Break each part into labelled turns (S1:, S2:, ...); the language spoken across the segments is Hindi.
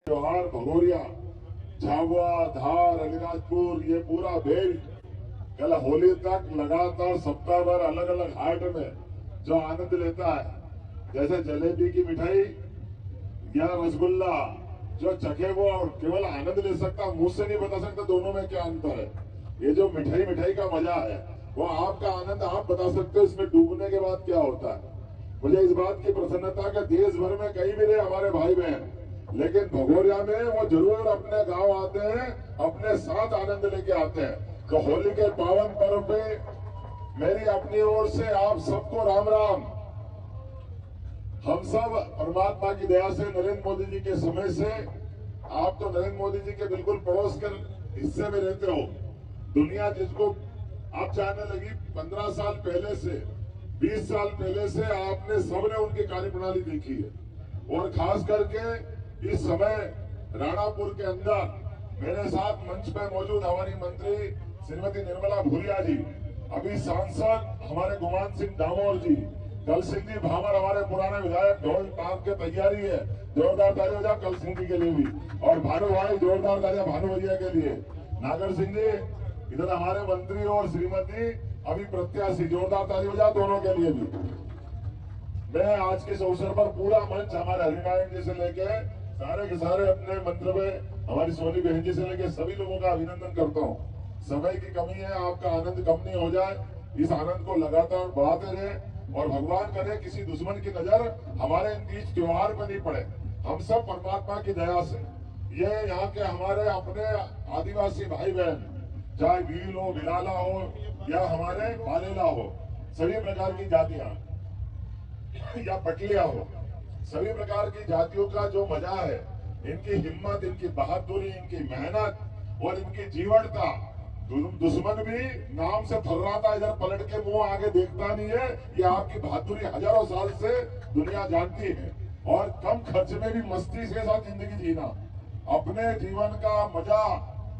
S1: त्योहार भगोरिया, झाबुआ, धार, अलीराजपुर, ये पूरा बेल्ट कल होली तक लगातार सप्ताह भर अलग अलग हाट में जो आनंद लेता है, जैसे जलेबी की मिठाई या रसगुल्ला, जो चखे वो केवल आनंद ले सकता, मुंह से नहीं बता सकता दोनों में क्या अंतर है। ये जो मिठाई का मजा है वो आपका आनंद आप बता सकते हो, इसमें डूबने के बाद क्या होता है। मुझे इस बात की प्रसन्नता है देश भर में कहीं भी रहे हमारे भाई बहन, लेकिन भगोरिया में वो जरूर अपने गांव आते हैं, अपने साथ आनंद लेके आते हैं। तो होली के पावन पर्व पे मेरी अपनी ओर से आप सबको राम राम। हम सब परमात्मा की दया से नरेंद्र मोदी जी के समय से, आप तो नरेंद्र मोदी जी के बिल्कुल पड़ोस के हिस्से में रहते हो। दुनिया जिसको आप जानने लगी 15 साल पहले से, 20 साल पहले से आपने सबने उनकी कार्यप्रणाली देखी है। और खास करके इस समय राणापुर के अंदर मेरे साथ मंच पे मौजूद हमारी मंत्री श्रीमती निर्मला भूरिया जी, अभी सांसद हमारे गुमान सिंह डामोर जी, कल सिंह जी भावर हमारे पुराने विधायक, ढोल टांग के तैयारी है, जोरदार तालियां बजाओ कल सिंह जी के लिए भी, और भानु भाई जोरदार तालियां भानु भैया के लिए। नागर सिंह जी इधर हमारे मंत्री और श्रीमती अभी प्रत्याशी, जोरदार ताली बजाओ दोनों के लिए भी। मैं आज के इस अवसर पर पूरा मंच हमारे हरिनारायण जी से लेके सारे के सारे अपने मंत्र में हमारी सोनी बहन जी से लेके सभी लोगों का अभिनंदन करता हूँ। समय की कमी है, आपका आनंद कम नहीं हो जाए, इस आनंद को लगातार बढ़ाते रहे और भगवान करे किसी दुश्मन की नजर हमारे इन तीज त्योहार पर नहीं पड़े। हम सब परमात्मा की दया से, ये यहाँ के हमारे अपने आदिवासी भाई बहन, चाहे भील हो, भिलाला हो या हमारे पालेला हो, सभी प्रकार की जातियां या पटलिया हो, सभी प्रकार की जातियों का जो मजा है, इनकी हिम्मत, इनकी बहादुरी, इनकी मेहनत और इनकी जीवटता, दुश्मन भी नाम से थर्राता, इधर पलट के मुंह आगे देखता नहीं है। ये आपकी बहादुरी हजारों साल से दुनिया जानती है। और कम खर्च में भी मस्ती के साथ जिंदगी जीना, अपने जीवन का मजा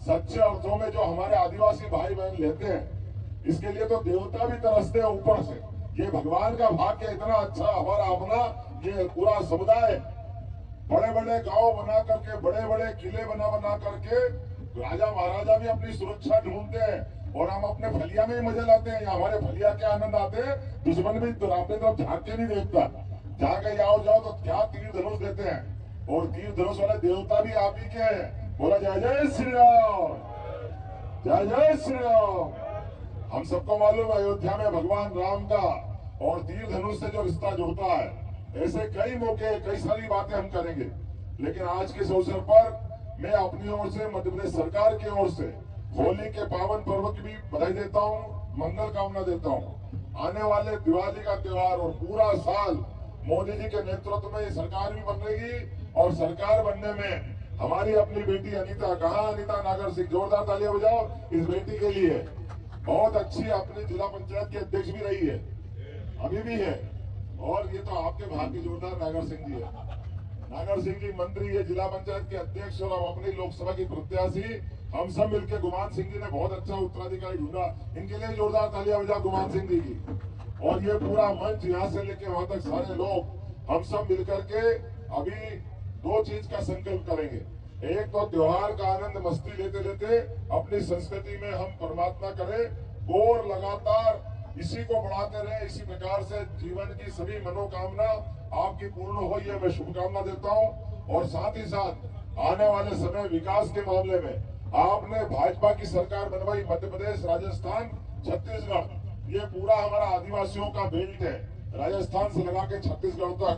S1: सच्चे अर्थों में जो हमारे आदिवासी भाई बहन लेते हैं, इसके लिए तो देवता भी तरसते हैं ऊपर से। ये भगवान का भाग्य इतना अच्छा हमारा अपना ये पूरा समुदाय, बड़े बड़े गांव बना करके, बड़े बड़े किले बना करके राजा महाराजा भी अपनी सुरक्षा ढूंढते हैं और हम अपने फलिया में ही मजे लाते हैं। हमारे फलिया के आनंद आते हैं, दुश्मन भी तो अपने तरफ झांक के नहीं देखता, जाके आओ जाओ तो क्या तीर धनुष देते हैं, और तीर धनुष वाले देवता भी आप ही के हैं। बोला जय जय श्री राम, जय जय श्री राम। हम सबको मालूम है अयोध्या में भगवान राम का और तीर धनुष से जो रिश्ता जुड़ता है, ऐसे कई मौके, कई सारी बातें हम करेंगे। लेकिन आज के इस अवसर पर मैं अपनी ओर से, मध्य प्रदेश सरकार की ओर से होली के पावन पर्व की भी बधाई देता हूँ, मंगल कामना देता हूँ। आने वाले दिवाली का त्योहार और पूरा साल मोदी जी के नेतृत्व में सरकार भी बन रही, और सरकार बनने में हमारी अपनी बेटी अनीता, कहाँ अनीता नागर सिंह, जोरदार तालियां बजाओ इस बेटी के लिए। बहुत अच्छी अपनी जिला पंचायत की अध्यक्ष भी रही है, अभी भी है, और ये तो आपके भाग्य जोरदार नागर सिंह जी है। नागर सिंह जी मंत्री, ये जिला पंचायत के अध्यक्ष और अपनी लोकसभा की प्रत्याशी, हम सब मिलकर गुमान सिंह जी ने बहुत अच्छा उत्तराधिकारी ढूंढा, इनके लिए जोरदार तालियां बजाओ गुमान सिंह जी की। और ये पूरा मंच यहाँ से लेके वहां तक सारे लोग हम सब मिलकर के अभी दो चीज का संकल्प करेंगे। एक तो त्योहार का आनंद मस्ती लेते लेते अपनी संस्कृति में हम परमात्मा करें और लगातार इसी को बढ़ाते रहे, इसी प्रकार से जीवन की सभी मनोकामना आपकी पूर्ण हो, ये मैं शुभकामना देता हूं। और साथ ही साथ आने वाले समय विकास के मामले में आपने भाजपा की सरकार बनवाई, मध्य प्रदेश, राजस्थान, छत्तीसगढ़, ये पूरा हमारा आदिवासियों का बेल्ट है, राजस्थान से लगा के छत्तीसगढ़ तक,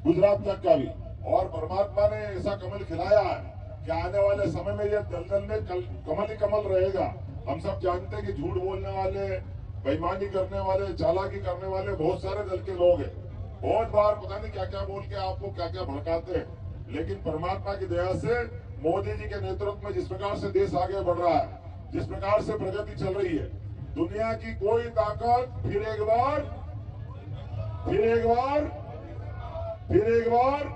S1: गुजरात तक का भी। और परमात्मा ने ऐसा कमल खिलाया है कि आने वाले समय में ये दलदल में कमल ही कमल रहेगा। हम सब जानते हैं कि झूठ बोलने वाले, बेईमानी करने वाले, चालाकी करने वाले बहुत सारे दल के लोग हैं। बहुत बार पता नहीं क्या क्या बोल के आपको क्या क्या भड़काते हैं, लेकिन परमात्मा की दया से मोदी जी के नेतृत्व में जिस प्रकार से देश आगे बढ़ रहा है, जिस प्रकार से प्रगति चल रही है, दुनिया की कोई ताकत फिर एक बार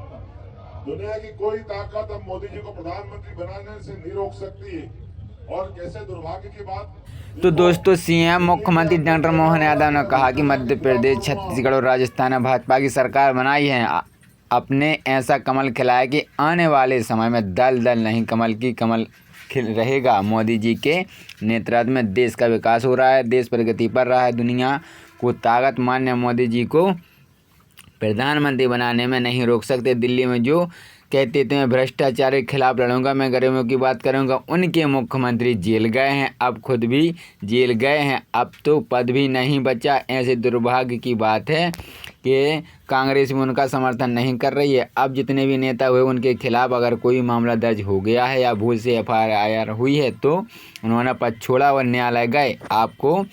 S1: दुनिया की कोई ताकत अब मोदी जी को प्रधानमंत्री बनाने से नहीं रोक सकती है। और कैसे दुर्भाग्य की बात।
S2: तो दोस्तों, सीएम मुख्यमंत्री डॉक्टर मोहन यादव ने कहा कि मध्य प्रदेश, छत्तीसगढ़ और राजस्थान में भाजपा की सरकार बनाई है। अपने ऐसा कमल खिलाया कि आने वाले समय में दल दल नहीं कमल की कमल खिल रहेगा। मोदी जी के नेतृत्व में देश का विकास हो रहा है, देश प्रगति पर रहा है। दुनिया को ताकत मान्य मोदी जी को प्रधानमंत्री बनाने में नहीं रोक सकते। दिल्ली में जो कहते थे मैं भ्रष्टाचार के खिलाफ लड़ूंगा, मैं गरीबों की बात करूंगा, उनके मुख्यमंत्री जेल गए हैं, अब खुद भी जेल गए हैं, अब तो पद भी नहीं बचा। ऐसे दुर्भाग्य की बात है कि कांग्रेस में उनका समर्थन नहीं कर रही है। अब जितने भी नेता हुए उनके खिलाफ अगर कोई मामला दर्ज हो गया है या भूल से FIR हुई है तो उन्होंने पद छोड़ा और न्यायालय गए, आपको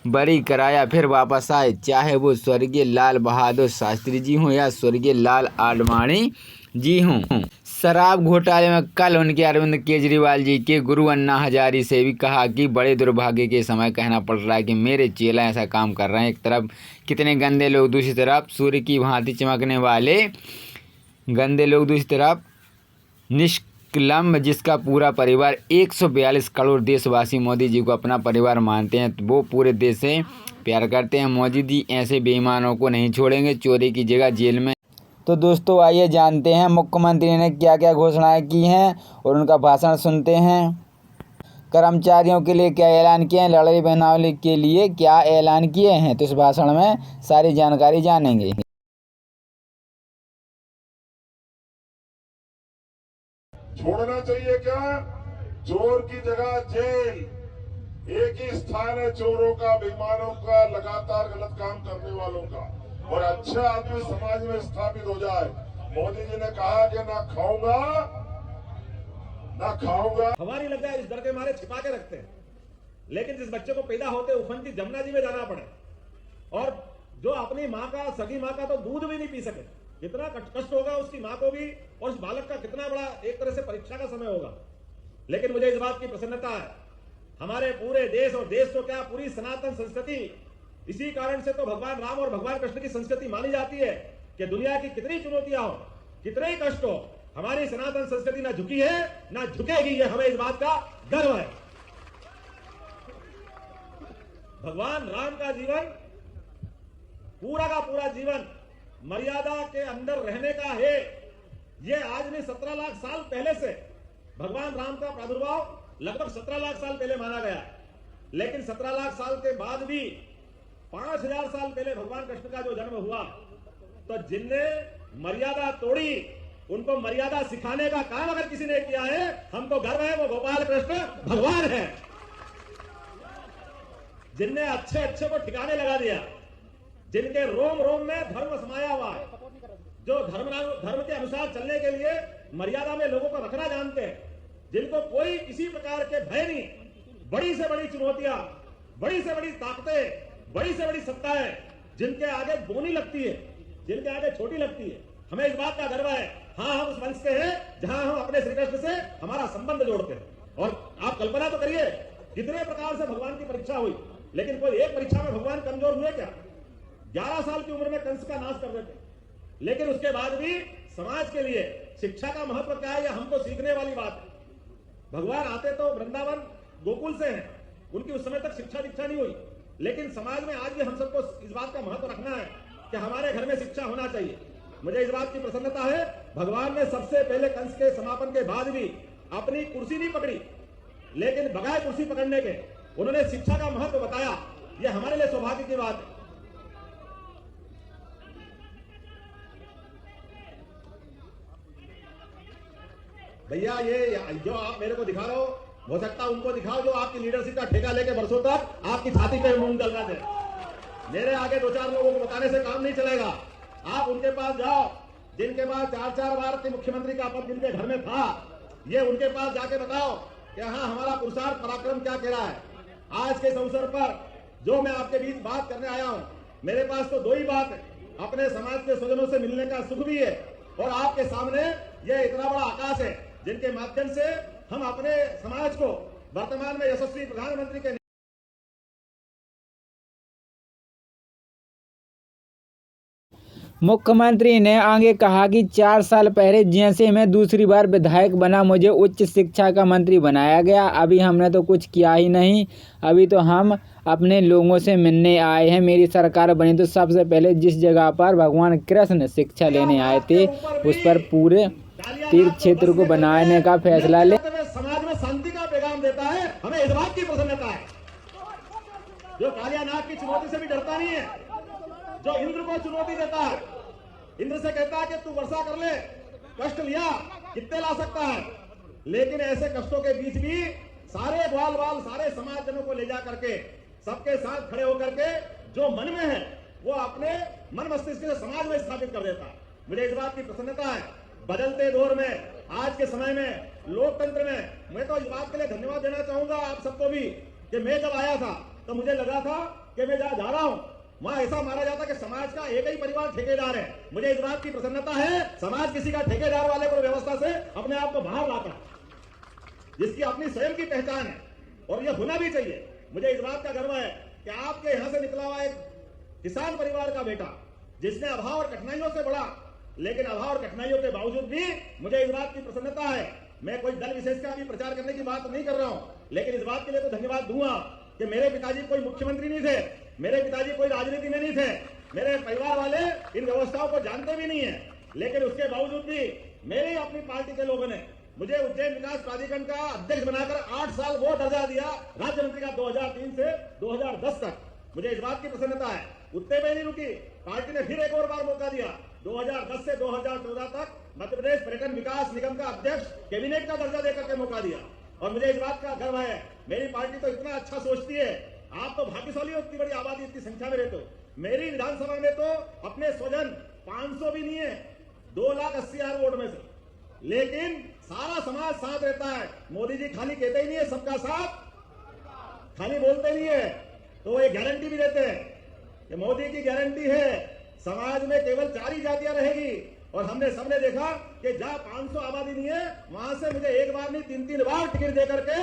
S2: बरी कराया, फिर वापस आए, चाहे वो स्वर्गीय लाल बहादुर शास्त्री जी हों या स्वर्गीय लाल आडवाणी जी हों। शराब घोटाले में कल उनके अरविंद केजरीवाल जी के गुरु अन्ना हजारी से भी कहा कि बड़े दुर्भाग्य के समय कहना पड़ रहा है कि मेरे चेला ऐसा काम कर रहे हैं। एक तरफ कितने गंदे लोग, दूसरी तरफ सूर्य की भांति चमकने वाले गंदे लोग, दूसरी तरफ निष्कलंक जिसका पूरा परिवार 142 करोड़ देशवासी मोदी जी को अपना परिवार मानते हैं, तो वो पूरे देश से प्यार करते हैं। मोदी जी ऐसे बेईमानों को नहीं छोड़ेंगे, चोरी की जगह जेल में। तो दोस्तों आइए जानते हैं मुख्यमंत्री ने क्या क्या घोषणाएं की हैं और उनका भाषण सुनते हैं। कर्मचारियों के लिए क्या ऐलान किए हैं, लड़ाई बहनावली के लिए क्या ऐलान किए हैं, तो इस भाषण में सारी जानकारी जानेंगे।
S1: छोड़ना चाहिए क्या? चोर की जगह जेल। एक ही स्थान है चोरों का, बेईमानों का, लगातार गलत काम करने वालों का, और अच्छा आदमी समाज में स्थापित हो जाए। मोदी जी ने कहा कि ना खाऊंगा ना खाऊंगा।
S3: हमारी लग जाए इस डर के मारे छिपा के रखते हैं, लेकिन जिस बच्चे को पैदा होते उफनती जमुना जी में जाना पड़े, और जो अपनी माँ का, सगी माँ का तो दूध भी नहीं पी सके, कितना कष्ट होगा उसकी माँ को भी, और उस बालक का कितना बड़ा एक तरह से परीक्षा का समय होगा। लेकिन मुझे इस बात की प्रसन्नता है, हमारे पूरे देश, और देश तो क्या पूरी सनातन संस्कृति, इसी कारण से तो भगवान राम और भगवान कृष्ण की संस्कृति मानी जाती है कि दुनिया की कितनी चुनौतियां हो, कितने ही कष्ट हो, हमारी सनातन संस्कृति ना झुकी है ना झुकेगी, ये हमें इस बात का गर्व है। भगवान राम का जीवन, पूरा का पूरा जीवन मर्यादा के अंदर रहने का है। ये आज नहीं 17 लाख साल पहले से भगवान राम का प्रादुर्भाव लगभग 17 लाख साल पहले माना गया, लेकिन 17 लाख साल के बाद भी 5000 साल पहले भगवान कृष्ण का जो जन्म हुआ, तो जिनने मर्यादा तोड़ी उनको मर्यादा सिखाने का काम अगर किसी ने किया है, हमको गर्व है, वो गोपाल कृष्ण भगवान है, जिनने अच्छे अच्छे को ठिकाने लगा दिया, जिनके रोम रोम में धर्म समाया हुआ है, जो धर्म के अनुसार चलने के लिए मर्यादा में लोगों को रखना जानते हैं, जिनको कोई किसी प्रकार के भय नहीं, बड़ी से बड़ी चुनौतियां, बड़ी से बड़ी ताकतें, बड़ी से बड़ी सत्ताएं जिनके आगे बोनी लगती है, जिनके आगे छोटी लगती है, हमें इस बात का गर्व है। हाँ, हम उस वंश से हैं जहां हम अपने श्री कृष्ण से हमारा संबंध जोड़ते हैं। और आप कल्पना तो करिए कितने प्रकार से भगवान की परीक्षा हुई, लेकिन कोई एक परीक्षा में भगवान कमजोर हुए क्या? 11 साल की उम्र में कंस का नाश कर देते, लेकिन उसके बाद भी समाज के लिए शिक्षा का महत्व क्या है, यह हमको सीखने वाली बात है। भगवान आते तो वृंदावन गोकुल से हैं, उनकी उस समय तक शिक्षा दीक्षा नहीं हुई, लेकिन समाज में आज भी हम सबको इस बात का महत्व रखना है कि हमारे घर में शिक्षा होना चाहिए। मुझे इस बात की प्रसन्नता है, भगवान ने सबसे पहले कंस के समापन के बाद भी अपनी कुर्सी नहीं पकड़ी, लेकिन बगैर कुर्सी पकड़ने के उन्होंने शिक्षा का महत्व बताया। यह हमारे लिए सौभाग्य की बात है। भैया ये जो आप मेरे को दिखा रहे हो सकता है उनको दिखाओ जो आपकी लीडरशिप का ठेका लेके बरसों तक आपकी छाती पे मूंग डलना दे। मेरे आगे 2-4 लोगों को बताने से काम नहीं चलेगा। आप उनके पास जाओ जिनके पास 4-4 बार के मुख्यमंत्री का पद जिनके घर में था, ये उनके पास जाके बताओ कि हाँ हमारा पुरुषार्थ पराक्रम क्या कह रहा है। आज के इस अवसर पर जो मैं आपके बीच बात करने आया हूँ, मेरे पास तो 2 ही बात है, अपने समाज के स्वजनों से मिलने का सुख भी है, और आपके सामने यह इतना बड़ा आकाश है जिनके माध्यम से हम अपने समाज को वर्तमान में यशस्वी प्रधानमंत्री के
S2: मुख्यमंत्री ने आगे कहा कि 4 साल पहले जैसे मैं दूसरी बार विधायक बना, मुझे उच्च शिक्षा का मंत्री बनाया गया। अभी हमने तो कुछ किया ही नहीं, अभी तो हम
S4: अपने लोगों से मिलने आए हैं। मेरी सरकार बनी तो सबसे पहले जिस जगह पर भगवान कृष्ण शिक्षा लेने आए थे उस पर पूरे तीर्थ क्षेत्र को बनाने का फैसला ले।
S3: समाज में शांति का पैगाम देता है, हमें इस बात की प्रसन्नता है। जो कालियानाग की चुनौती से भी डरता नहीं है, जो इंद्र को चुनौती देता है, इंद्र से कहता है कि तू वर्षा कर ले, कष्ट लिया कितने ला सकता है, लेकिन ऐसे कष्टों के बीच भी सारे ग्वाल बाल सारे समाजजनों को ले जा करके सबके साथ खड़े होकर के जो मन में है वो अपने मन मस्तिष्क से समाज में स्थापित कर देता है। मुझे इस बात की प्रसन्नता है। बदलते दौर में, आज के समय में, लोकतंत्र में मैं तो इस बात के लिए धन्यवाद देना चाहूंगा आप सबको भी कि मैं जब आया था तो मुझे लगा था कि मैं जहां जा रहा हूं वहां ऐसा माना जाता कि समाज का एक ही परिवार ठेकेदार है। मुझे इस बात की प्रसन्नता है, समाज किसी का ठेकेदार वाले को व्यवस्था से अपने आप को बाहर लाता है, जिसकी अपनी स्वयं की पहचान है, और यह होना भी चाहिए। मुझे इस बात का गर्व है कि आपके यहां से निकला हुआ एक किसान परिवार का बेटा जिसने अभाव और कठिनाइयों से बढ़ा, लेकिन अभाव और कठिनाइयों के बावजूद भी मुझे इस बात की प्रसन्नता है। मैं कोई दल विशेष का भी प्रचार करने की बात नहीं कर रहा हूं, लेकिन इस बात के लिए तो धन्यवाद दूंगा कि मेरे पिताजी कोई मुख्यमंत्री नहीं थे, मेरे पिताजी कोई राजनीति में नहीं थे, मेरे परिवार वाले इन व्यवस्थाओं को जानते भी नहीं है, लेकिन उसके बावजूद भी मेरे अपनी पार्टी के लोगों ने मुझे उज्जैन विकास प्राधिकरण का अध्यक्ष बनाकर 8 साल वो दर्जा दिया राज्य मंत्री का 2003 से 2010 तक। मुझे इस बात की प्रसन्नता है। उतने में नहीं रुकी, पार्टी ने फिर एक और बार मौका दिया। 2010 से 2014 तक मध्य प्रदेश पर्यटन विकास निगम का अध्यक्ष कैबिनेट का दर्जा देकर के मौका दिया, और मुझे इस बात का गर्व है मेरी पार्टी तो इतना अच्छा सोचती है। आप तो भाग्यशाली हो, इतनी बड़ी आबादी इतनी संख्या में रहते हो। मेरी विधानसभा में तो अपने स्वजन 500 भी नहीं है 2,80,000 वोट में से, लेकिन सारा समाज साथ रहता है। मोदी जी खाली कहते ही नहीं है सबका साथ, खाली बोलते नहीं है, तो वो एक गारंटी भी देते हैं कि मोदी की गारंटी है समाज में केवल 4 ही जातियां रहेगी। और हमने सबने देखा कि जहां 500 आबादी नहीं है वहां से मुझे एक बार नहीं 3-3 बार टिकट देकर के